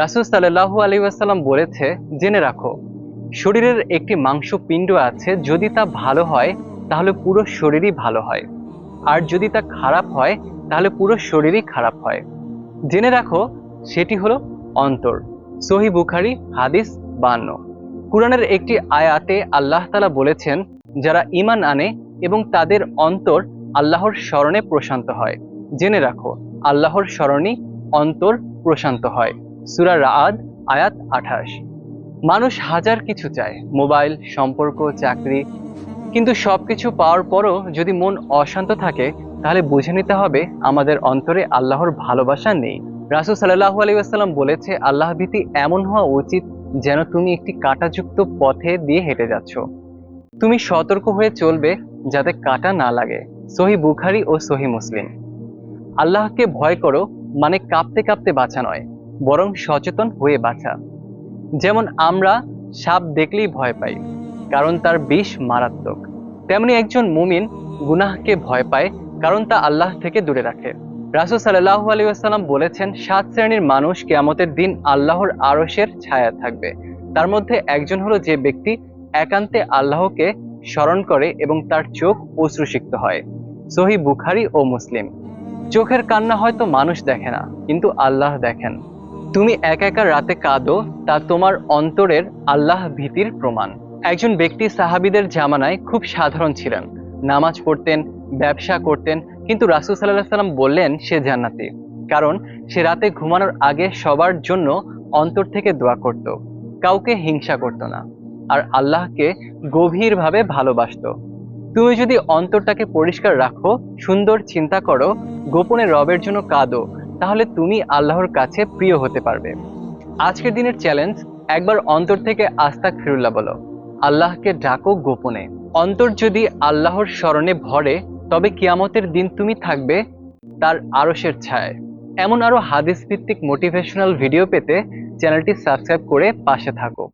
রাসূল সাল্লাল্লাহু আলাইহি ওয়াসাল্লাম বলেছে, জেনে রাখো শরীরের একটি মাংসপিণ্ড আছে, যদি তা ভালো হয় তাহলে পুরো শরীরই ভালো হয়, আর যদি তা খারাপ হয় তাহলে পুরো শরীরই খারাপ হয়। জেনে রাখো সেটি হলো অন্তর। সহিহ বুখারী হাদিস 52। কুরআনের একটি আয়াতে আল্লাহ তাআলা বলেছেন, যারা ঈমান আনে এবং তাদের অন্তর আল্লাহর স্মরণে প্রশান্ত হয়। জেনে রাখো আল্লাহর স্মরণেই অন্তর প্রশান্ত হয়। সূরা রাআদ আয়াত 28। মানুষ হাজার কিছু চায়, মোবাইল, সম্পর্ক, চাকরি, কিন্তু সবকিছু পাওয়ার পরও যদি মন অশান্ত থাকে, তাহলে বুঝে নিতে হবে আমাদের অন্তরে আল্লাহর ভালোবাসা নেই। রাসূল সাল্লাল্লাহু আলাইহি ওয়াসাল্লাম বলেছে, আল্লাহ ভীতি এমন হওয়া উচিত যেন তুমি একটি কাঁটাযুক্ত পথে দিয়ে হেঁটে যাচ্ছ। তুমি সতর্ক হয়ে চলবে যাতে কাঁটা না লাগে। সহিহ বুখারী ও সহিহ মুসলিম। আল্লাহকে ভয় করো মানে কাঁপতে কাঁপতে বাঁচা নয়, বরং সচেতন হয়ে বাঁচা। যেমন আমরা সাপ দেখলেই ভয় পাই, কারণ তার বিষ মারাত্মক, তেমনি একজন মুমিন গুনাহকে ভয় পায়, কারণ তা আল্লাহ থেকে দূরে রাখে। রাসূল সাল্লাল্লাহু আলাইহি ওয়াসাল্লাম বলেছেন, 7 শ্রেণীর মানুষ কিয়ামতের দিন আল্লাহর আরশের ছায়া থাকবে। তার মধ্যে একজন হলো যে ব্যক্তি একান্তে আল্লাহকে স্মরণ করে এবং তার চোখ অশ্রুসিক্ত হয়। সহিহ বুখারী ও মুসলিম। চোখের কান্না হয়তো মানুষ দেখে না, কিন্তু আল্লাহ দেখেন। তুমি একা একা রাতে কাঁদো, তা তোমার অন্তরের আল্লাহ ভীতির প্রমাণ। একজন ব্যক্তি সাহাবীদের জামানায় খুব সাধারণ ছিলেন, নামাজ পড়তেন, ব্যবসা করতেন, কিন্তু রাসূল সাল্লাল্লাহু আলাইহি ওয়াসাল্লাম বললেন সে জান্নাতি, কারণ সে রাতে ঘুমানোর আগে সবার জন্য অন্তর থেকে দোয়া করত, কাউকে হিংসা করত না, আর আল্লাহকে গভীরভাবে ভালোবাসতো। তুমি যদি অন্তরটাকে পরিষ্কার রাখো, সুন্দর চিন্তা করো, গোপনে রবের জন্য কাঁদো, তাহলে তুমি আল্লাহর কাছে প্রিয় হতে পারবে। আজকের দিনের চ্যালেঞ্জ, একবার অন্তর থেকে আস্তাগফিরুল্লাহ বলো, আল্লাহকে ডাকো গোপনে। অন্তর যদি আল্লাহর স্মরণে ভরে, তবে কিয়ামতের দিন তুমি থাকবে তার আরশের ছায়ায়। এমন আরো হাদিস ভিত্তিক মোটিভেশনাল ভিডিও পেতে চ্যানেলটি সাবস্ক্রাইব করে পাশে থাকো।